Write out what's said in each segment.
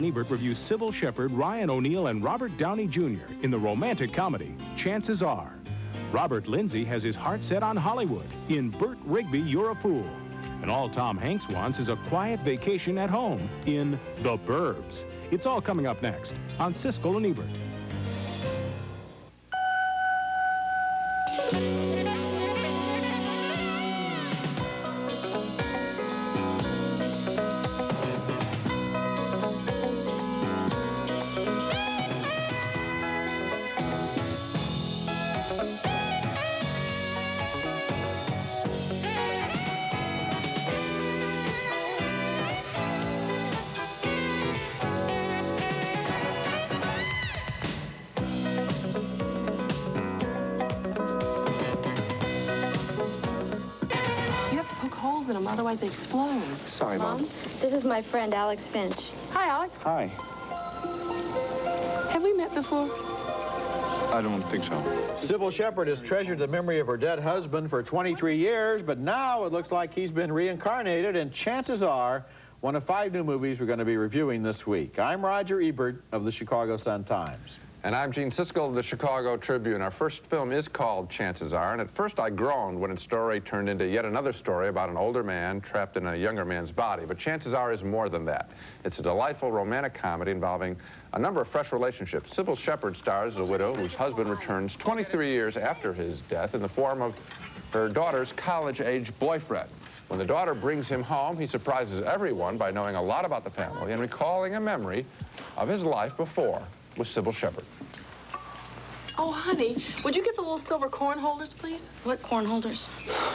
Ebert reviews Sybil Shepherd, Ryan O'Neal, and Robert Downey Jr. in the romantic comedy, Chances Are. Robert Lindsay has his heart set on Hollywood in Burt Rigby, You're a Fool. And all Tom Hanks wants is a quiet vacation at home in The Burbs. It's all coming up next on Siskel and Ebert. Holes in them, otherwise they explode. Sorry, Mom. This is my friend, Alex Finch. Hi, Alex. Hi. Have we met before? I don't think so. Sybil Shepherd has treasured the memory of her dead husband for 23 years, but now it looks like he's been reincarnated, and Chances Are, one of 5 new movies we're going to be reviewing this week. I'm Roger Ebert of the Chicago Sun-Times. And I'm Gene Siskel of the Chicago Tribune. Our first film is called Chances Are, and at first I groaned when its story turned into yet another story about an older man trapped in a younger man's body. But Chances Are is more than that. It's a delightful romantic comedy involving a number of fresh relationships. Sybil Shepherd stars as a widow whose husband returns 23 years after his death in the form of her daughter's college-age boyfriend. When the daughter brings him home, he surprises everyone by knowing a lot about the family and recalling a memory of his life before with Sybil Shepherd. Oh, honey, would you get the little silver corn holders, please? What corn holders?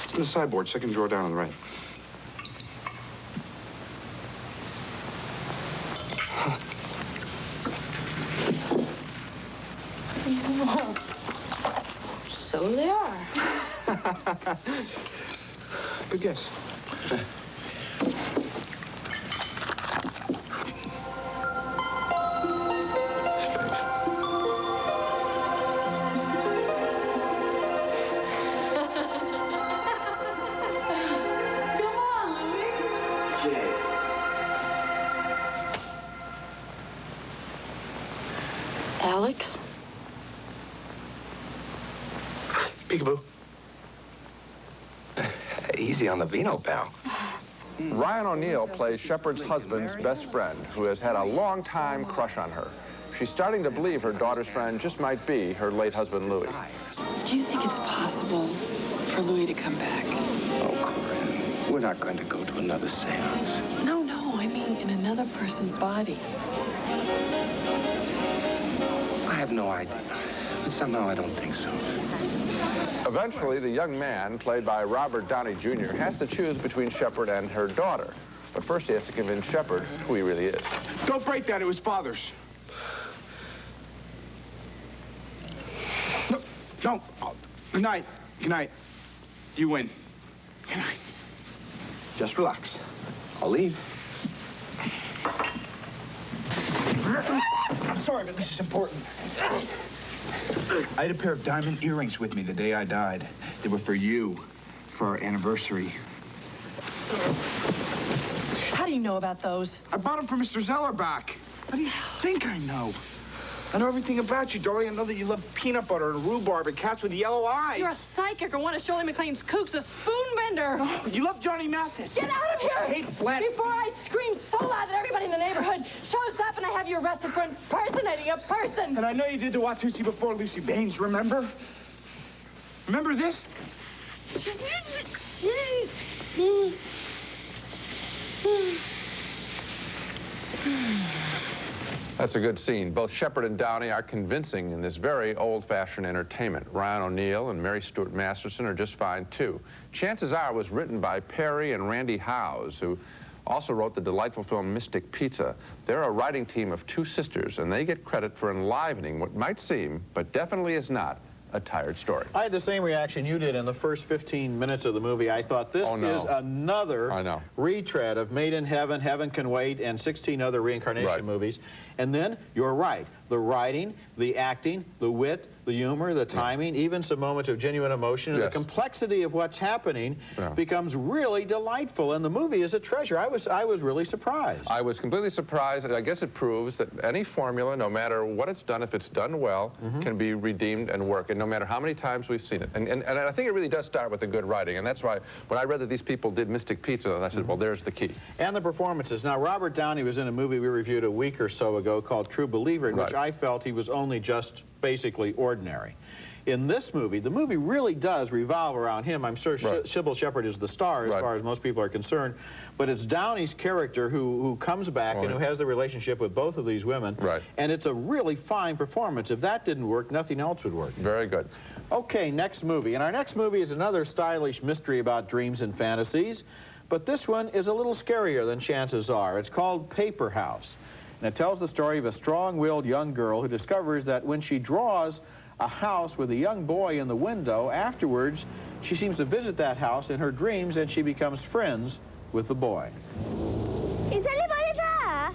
It's in the sideboard, second drawer down on the right. So they are. Good guess. Alex? Peekaboo. Easy on the vino, pal. Ryan O'Neal plays Shepherd's husband's best friend, who has had a long-time crush on her. She's starting to believe her daughter's friend just might be her late husband, Louis. Do you think it's possible for Louis to come back? Oh, Corinne, we're not going to go to another seance. No, I mean in another person's body. I have no idea, but somehow I don't think so. Eventually, the young man, played by Robert Downey Jr., has to choose between Shepherd and her daughter. But first he has to convince Shepherd who he really is. Don't break that, it was Father's. No. Oh, good night. Good night. You win. Good night. Just relax. I'll leave. I'm sorry, but this is important. I had a pair of diamond earrings with me the day I died. They were for you, for our anniversary. How do you know about those? I bought them for Mr. Zellerback. How do you think I know? I know everything about you, darling. I know that you love peanut butter and rhubarb and cats with yellow eyes. You're a psychic or one of Shirley MacLaine's kooks, a spoon bender. Oh, you love Johnny Mathis. Get out of here! I hate Flint. Before I scream so loud that everybody in the neighborhood shows up and I have you arrested for impersonating a person. And I know you did the Watusi before Lucy Baines, remember? Remember this? That's a good scene. Both Shepherd and Downey are convincing in this very old-fashioned entertainment. Ryan O'Neal and Mary Stuart Masterson are just fine, too. Chances Are was written by Perry and Randy Howes, who also wrote the delightful film Mystic Pizza. They're a writing team of 2 sisters, and they get credit for enlivening what might seem, but definitely is not, a tired story. I had the same reaction you did in the first 15 minutes of the movie. I thought this is another retread of Made in Heaven, Heaven Can Wait, and 16 other reincarnation movies. And then, you're right, the writing, the acting, the wit, the humor, the timing, even some moments of genuine emotion, and the complexity of what's happening becomes really delightful. And the movie is a treasure. I was really surprised. I was completely surprised, and I guess it proves that any formula, no matter what it's done, if it's done well, can be redeemed and work, and no matter how many times we've seen it. And I think it really does start with the good writing, and that's why when I read that these people did Mystic Pizza, I said, well, there's the key. And the performances. Now, Robert Downey was in a movie we reviewed a week or so ago called True Believer, in which I felt he was only just basically ordinary. In this movie, the movie really does revolve around him. I'm sure Sybil Shepherd is the star as far as most people are concerned, but it's Downey's character who comes back and who has the relationship with both of these women, and it's a really fine performance. If that didn't work, nothing else would work. Very good. Okay, next movie. And our next movie is another stylish mystery about dreams and fantasies, but this one is a little scarier than chances are. It's called Paper House, and it tells the story of a strong-willed young girl who discovers that when she draws a house with a young boy in the window, afterwards she seems to visit that house in her dreams, and she becomes friends with the boy. Is anybody there?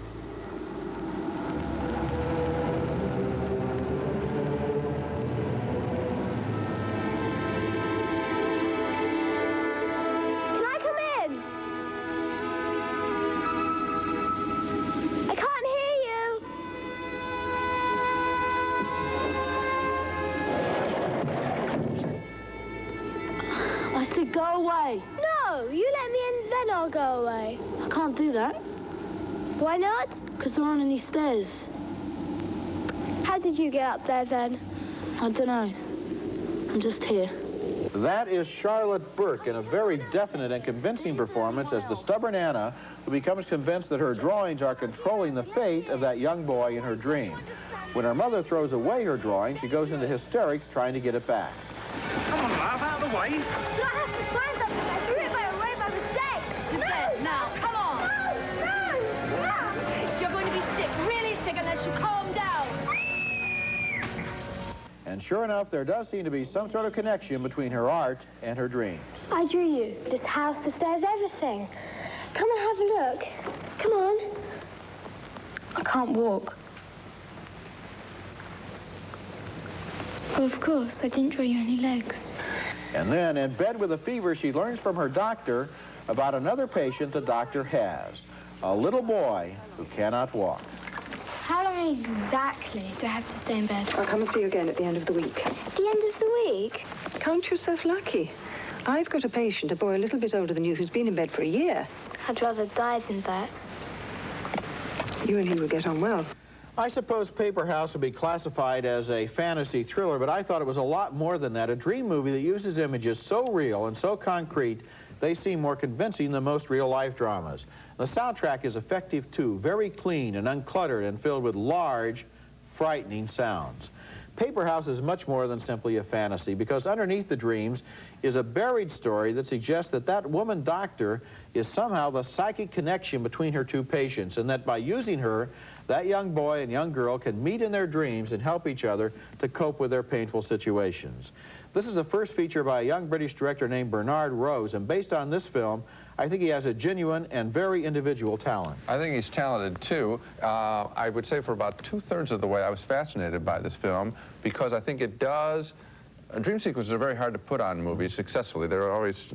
Can I come in? I can't hear you. I said go away. No, you let me in, then I'll go away. I can't do that. Why not? Because there aren't any stairs. How did you get up there then? I don't know. I'm just here. That is Charlotte Burke in a very definite and convincing performance as the stubborn Anna, who becomes convinced that her drawings are controlling the fate of that young boy in her dream. When her mother throws away her drawing, she goes into hysterics trying to get it back. Come on, love, out of the way. Do I have to find something? I threw it away by mistake. To bed now. Come on. No. You're going to be sick, really sick, unless you calm down. And sure enough, there does seem to be some sort of connection between her art and her dreams. I drew you. This house, the stairs, everything. Come and have a look. Come on. I can't walk. Well, of course, I didn't draw you any legs. And then, in bed with a fever, she learns from her doctor about another patient the doctor has, a little boy who cannot walk. How long exactly do I have to stay in bed? I'll come and see you again at the end of the week. At the end of the week? Count yourself lucky. I've got a patient, a boy a little bit older than you, who's been in bed for a year. I'd rather die than that. You and he will get on well. I suppose Paper House would be classified as a fantasy thriller, but I thought it was a lot more than that. A dream movie that uses images so real and so concrete, they seem more convincing than most real-life dramas. The soundtrack is effective, too, very clean and uncluttered and filled with large, frightening sounds. Paper House is much more than simply a fantasy, because underneath the dreams is a buried story that suggests that that woman doctor is somehow the psychic connection between her two patients, and that by using her, that young boy and young girl can meet in their dreams and help each other to cope with their painful situations. This is the first feature by a young British director named Bernard Rose, and based on this film, I think he has a genuine and very individual talent. I think he's talented, too. I would say for about 2/3 of the way, I was fascinated by this film because I think it does... dream sequences are very hard to put on movies successfully. They're always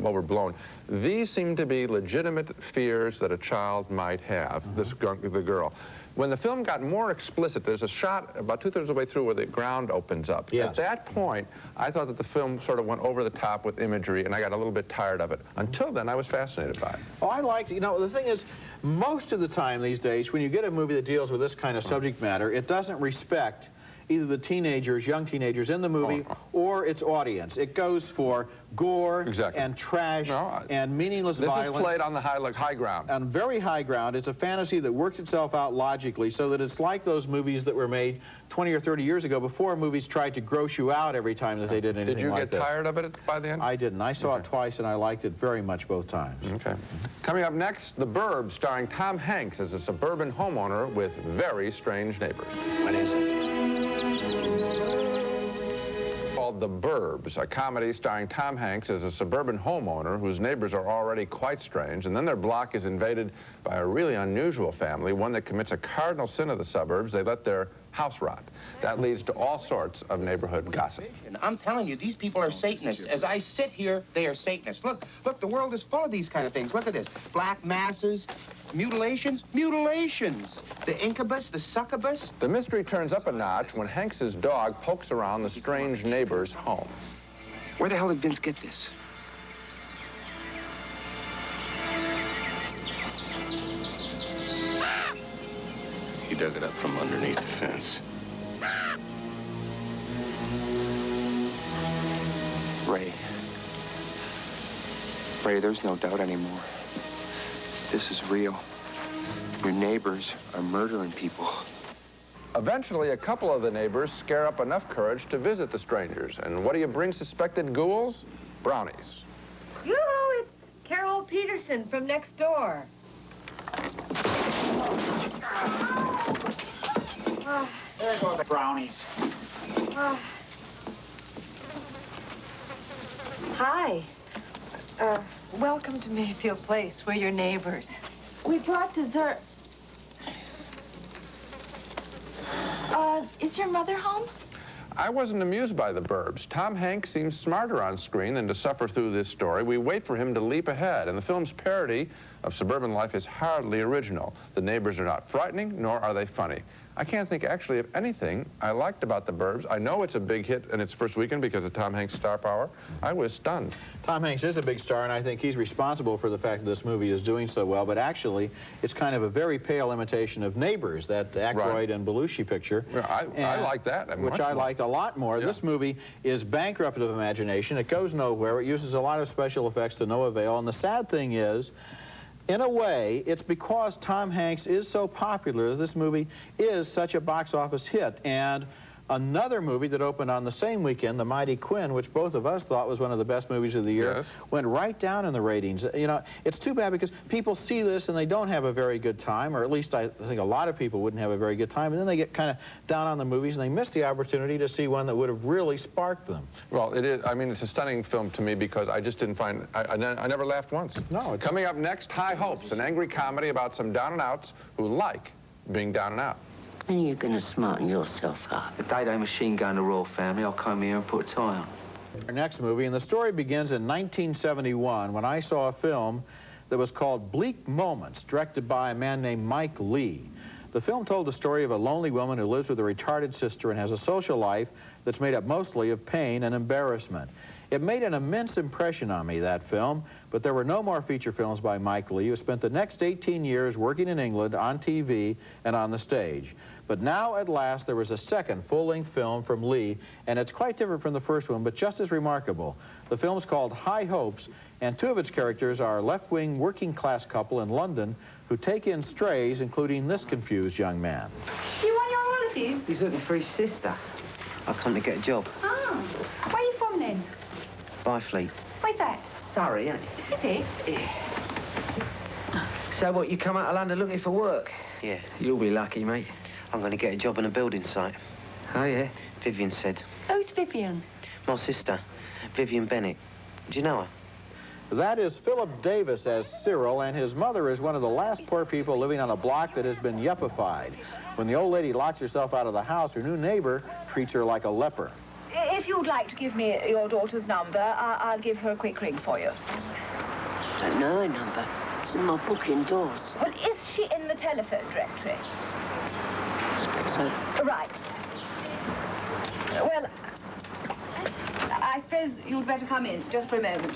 overblown. These seem to be legitimate fears that a child might have, the girl. When the film got more explicit, there's a shot about 2/3 of the way through where the ground opens up. Yes. At that point, I thought that the film sort of went over the top with imagery, and I got a little bit tired of it. Until then, I was fascinated by it. Oh, I liked it. You know, the thing is, most of the time these days, when you get a movie that deals with this kind of subject matter, it doesn't respect either the teenagers, young teenagers in the movie, or its audience. It goes for gore and trash and meaningless violence. This is played on the high ground. On very high ground. It's a fantasy that works itself out logically, so that it's like those movies that were made 20 or 30 years ago before movies tried to gross you out every time that they did anything like that. Did you get tired of it by the end? I didn't. I saw it twice, and I liked it very much both times. Okay. Coming up next, The Burbs, starring Tom Hanks as a suburban homeowner with very strange neighbors. What is it? called The Burbs, a comedy starring Tom Hanks as a suburban homeowner whose neighbors are already quite strange, and then their block is invaded by a really unusual family, one that commits a cardinal sin of the suburbs. They let their house rot. That leads to all sorts of neighborhood gossip. I'm telling you, these people are Satanists. As I sit here, they are Satanists. Look, the world is full of these kind of things. Look at this. Black masses, mutilations. The incubus, the succubus. The mystery turns up a notch when Hanks's dog pokes around the strange neighbor's home. Where the hell did Vince get this? He dug it up from underneath the fence. Ray, there's no doubt anymore. This is real. Your neighbors are murdering people. Eventually, a couple of the neighbors scare up enough courage to visit the strangers. And what do you bring suspected ghouls? Brownies. Yoo-hoo, it's Carol Peterson from next door. There go the brownies. Hi. Welcome to Mayfield Place. We're your neighbors. We brought dessert. Is your mother home? I wasn't amused by the Burbs. Tom Hanks seems smarter on screen than to suffer through this story. We wait for him to leap ahead, and the film's parody of suburban life is hardly original. The neighbors are not frightening, nor are they funny. I can't think actually of anything I liked about the Burbs. I know it's a big hit in its first weekend because of Tom Hanks' star power. I was stunned. Tom Hanks is a big star, and I think he's responsible for the fact that this movie is doing so well, but actually, it's kind of a very pale imitation of Neighbors, that Aykroyd and Belushi picture. Yeah, I like that. Which I liked a lot more. Yeah. This movie is bankrupt of imagination. It goes nowhere. It uses a lot of special effects to no avail, and the sad thing is, in a way, it's because Tom Hanks is so popular that this movie is such a box office hit. And another movie that opened on the same weekend, The Mighty Quinn, which both of us thought was one of the best movies of the year, went right down in the ratings. You know, it's too bad because people see this and they don't have a very good time, or at least I think a lot of people wouldn't have a very good time, and then they get kind of down on the movies and they miss the opportunity to see one that would have really sparked them. Well, it is. I mean, it's a stunning film to me because I just didn't find, I never laughed once. No. Coming up next, High Hopes, an angry comedy about some down-and-outs who like being down and out. When are you going to smarten yourself up? The day they machine gun the royal family, I'll come here and put a tie on. Our next movie, and the story begins in 1971 when I saw a film that was called Bleak Moments, directed by a man named Mike Lee. The film told the story of a lonely woman who lives with a retarded sister and has a social life that's made up mostly of pain and embarrassment. It made an immense impression on me, that film, but there were no more feature films by Mike Lee, who spent the next 18 years working in England on TV and on the stage. But now, at last, there was a second full-length film from Lee, and it's quite different from the first one, but just as remarkable. The film's called High Hopes, and two of its characters are a left-wing working-class couple in London who take in strays, including this confused young man. You want your holidays? He's looking for his sister. I come to get a job. Ah, where are you from then? Byfleet. Where's that? Surrey, isn't Is it? it? So what, you come out of London looking for work? Yeah. You'll be lucky, mate. I'm going to get a job on a building site. Oh, yeah? Vivian said. Who's Vivian? My sister, Vivian Bennett. Do you know her? That is Philip Davis as Cyril, and his mother is one of the last poor people living on a block that has been yuppified. When the old lady locks herself out of the house, her new neighbor treats her like a leper. If you'd like to give me your daughter's number, I'll give her a quick ring for you. I don't know her number. It's in my book indoors. Well, is she in the telephone directory? So, Right. Well, I suppose you'd better come in, just for a moment.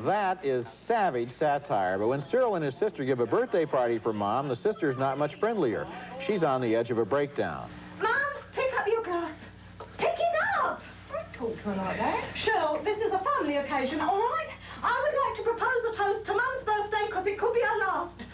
That is savage satire, but when Cyril and his sister give a birthday party for Mom, the sister's not much friendlier. She's on the edge of a breakdown. Mum, pick up your glass. Pick it up! Don't talk to her like that. Shirl, this is a family occasion, all right? I would like to propose a toast to Mum's birthday because it could be our last.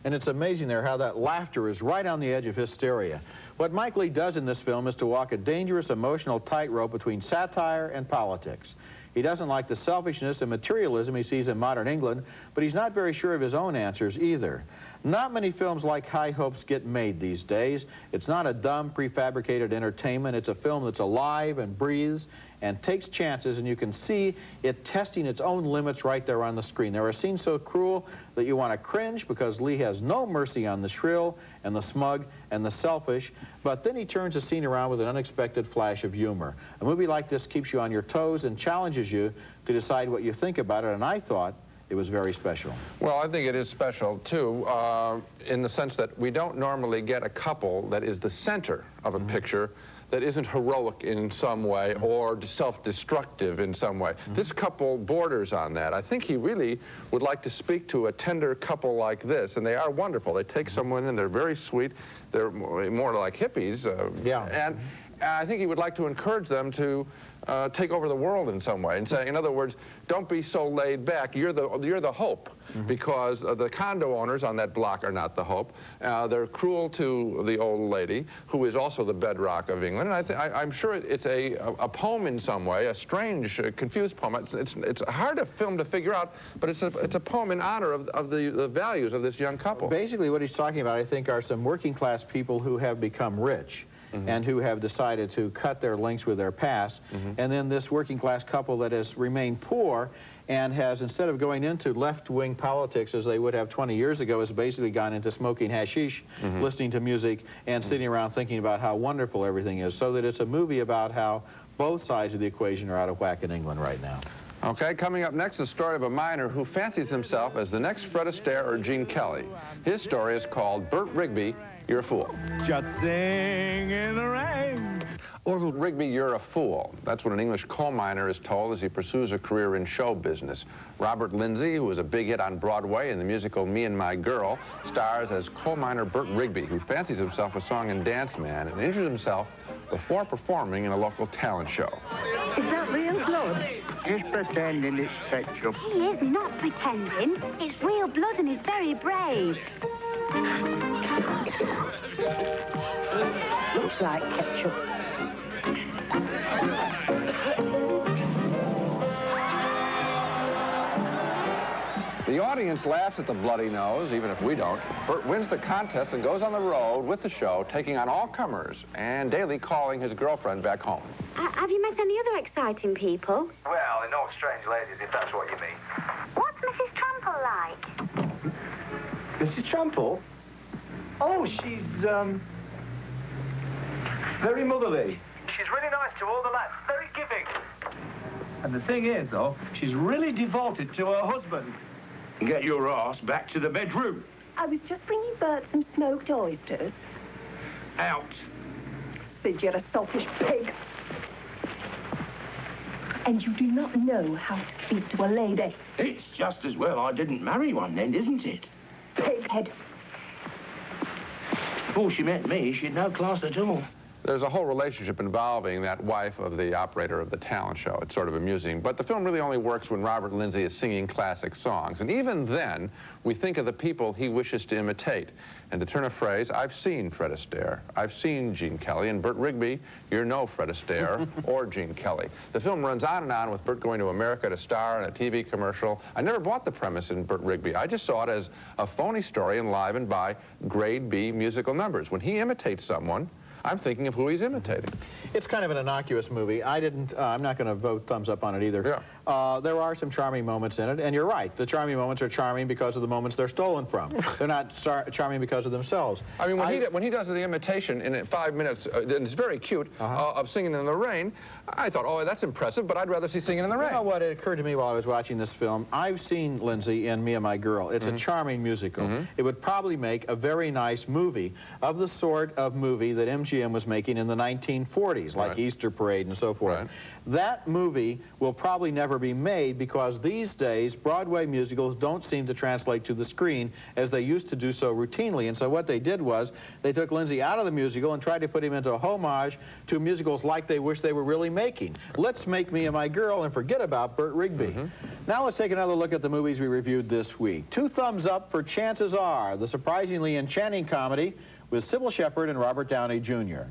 and it's amazing there how that laughter is right on the edge of hysteria. What Mike Leigh does in this film is to walk a dangerous emotional tightrope between satire and politics. He doesn't like the selfishness and materialism he sees in modern England, but he's not very sure of his own answers either. Not many films like High Hopes get made these days. It's not a dumb, prefabricated entertainment. It's a film that's alive and breathes and takes chances, and you can see it testing its own limits right there on the screen. There are scenes so cruel that you want to cringe because Leigh has no mercy on the shrill and the smug and the selfish, but then he turns the scene around with an unexpected flash of humor. A movie like this keeps you on your toes and challenges you to decide what you think about it, and I thought it was very special. Well, I think it is special, too, in the sense that we don't normally get a couple that is the center of a picture that isn't heroic in some way or self-destructive in some way. This couple borders on that. I think he really would like to speak to a tender couple like this, and they are wonderful. They take someone in, they're very sweet, they're more like hippies, and I think he would like to encourage them to take over the world in some way and say, in other words, don't be so laid back. You're the hope, because the condo owners on that block are not the hope. They're cruel to the old lady, who is also the bedrock of England. And I'm sure it's a poem in some way, a strange, confused poem. It's a hard film to figure out, but it's a poem in honor of the values of this young couple. Basically, what he's talking about, I think, are some working class people who have become rich. And who have decided to cut their links with their past. And then this working class couple that has remained poor and has, instead of going into left-wing politics as they would have 20 years ago, has basically gone into smoking hashish, listening to music, and sitting around thinking about how wonderful everything is. So that it's a movie about how both sides of the equation are out of whack in England right now. Okay, coming up next, the story of a miner who fancies himself as the next Fred Astaire or Gene Kelly. His story is called Burt Rigby, You're a Fool. Just sing in the rain. Orville Rigby, You're a Fool. That's what an English coal miner is told as he pursues a career in show business. Robert Lindsay, who was a big hit on Broadway in the musical Me and My Girl, stars as coal miner Burt Rigby, who fancies himself a song and dance man and injures himself before performing in a local talent show. Is that real blood? He's pretending it's ketchup. He is not pretending. It's real blood and he's very brave. Looks like ketchup. The audience laughs at the bloody nose, even if we don't. Burt wins the contest and goes on the road with the show, taking on all comers and daily calling his girlfriend back home. Have you met any other exciting people? Well, they're no strange ladies, if that's what you mean. What's Mrs. Trample like? Mrs. Trample? Oh, she's, very motherly. She's really nice to all the lads, very giving. And the thing is, though, she's really devoted to her husband. Get your ass back to the bedroom. I was just bringing Bert some smoked oysters. Out. Sid, you're a selfish pig. And you do not know how to speak to a lady. It's just as well I didn't marry one then, isn't it? Pighead. Before she met me, she'd no class at all. There's a whole relationship involving that wife of the operator of the talent show. It's sort of amusing. But the film really only works when Robert Lindsay is singing classic songs. And even then, we think of the people he wishes to imitate. And to turn a phrase, I've seen Fred Astaire. I've seen Gene Kelly. And Burt Rigby, you're no Fred Astaire or Gene Kelly. The film runs on and on with Burt going to America to star in a TV commercial. I never bought the premise in Burt Rigby. I just saw it as a phony story enlivened by grade B musical numbers. When he imitates someone, I'm thinking of who he's imitating. It's kind of an innocuous movie. I'm not going to vote thumbs up on it either. Yeah. There are some charming moments in it, and you're right. The charming moments are charming because of the moments they're stolen from. They're not charming because of themselves. I mean, when he does the imitation in 5 minutes, and it's very cute, of Singing in the Rain, I thought, oh, that's impressive, but I'd rather see Singing in the Rain. You know what? It occurred to me while I was watching this film. I've seen Lindsay in Me and My Girl. It's a charming musical. It would probably make a very nice movie of the sort of movie that MGM MGM was making in the 1940s, like Right. Easter Parade and so forth. Right. That movie will probably never be made because these days Broadway musicals don't seem to translate to the screen as they used to do so routinely. And so what they did was they took Lindsay out of the musical and tried to put him into a homage to musicals like they wish they were really making. Let's Make Me and My Girl and forget about Burt Rigby. Now let's take another look at the movies we reviewed this week. 2 thumbs up for Chances Are, the surprisingly enchanting comedy with Sybil Shepherd and Robert Downey Jr.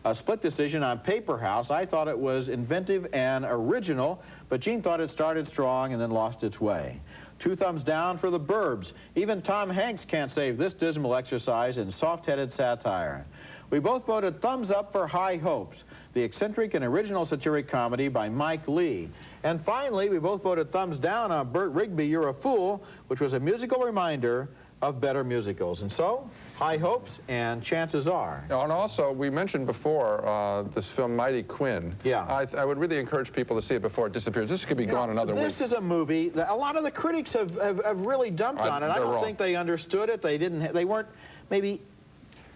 A split decision on Paper House. I thought it was inventive and original, but Gene thought it started strong and then lost its way. 2 thumbs down for The Burbs. Even Tom Hanks can't save this dismal exercise in soft-headed satire. We both voted thumbs up for High Hopes, the eccentric and original satiric comedy by Mike Leigh. And finally, we both voted thumbs down on Burt Rigby, You're a Fool, which was a musical reminder of better musicals. And so, High Hopes and Chances Are. And also, we mentioned before this film, Mighty Quinn. Yeah. I would really encourage people to see it before it disappears. This could be gone another week. This is a movie that a lot of the critics have really dumped on it. I don't think they understood it. They weren't maybe...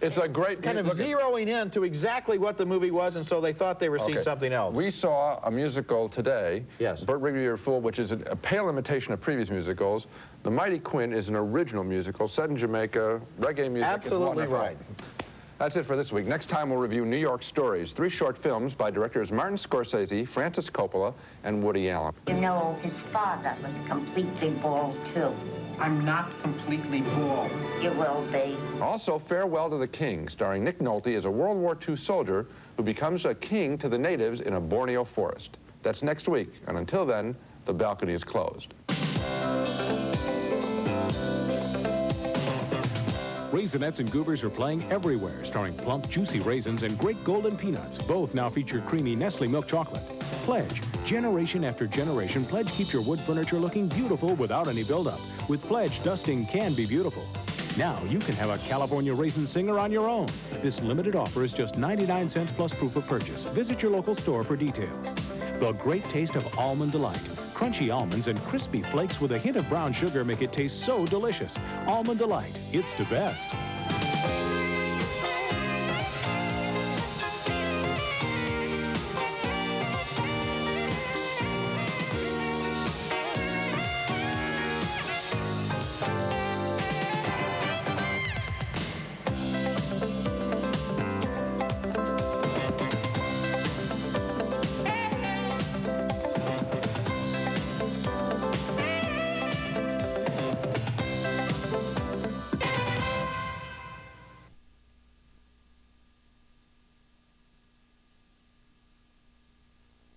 It's a great... kind of zeroing in to exactly what the movie was, and so they thought they were seeing something else. We saw a musical today, yes, Burt Rigby, You're a Fool, which is a pale imitation of previous musicals. The Mighty Quinn is an original musical set in Jamaica, reggae music. Absolutely right. That's it for this week. Next time we'll review New York Stories, 3 short films by directors Martin Scorsese, Francis Coppola, and Woody Allen. You know, his father was completely bald, too. I'm not completely bald. You will be. Also, Farewell to the King, starring Nick Nolte as a World War II soldier who becomes a king to the natives in a Borneo forest. That's next week, and until then, the balcony is closed. Raisinets and Goobers are playing everywhere, starring plump, juicy raisins and great golden peanuts. Both now feature creamy Nestle milk chocolate. Pledge. Generation after generation, Pledge keeps your wood furniture looking beautiful without any buildup. With Pledge, dusting can be beautiful. Now you can have a California raisin singer on your own. This limited offer is just 99 cents plus proof of purchase. Visit your local store for details. The great taste of Almond Delight. Crunchy almonds and crispy flakes with a hint of brown sugar make it taste so delicious. Almond Delight. It's the best.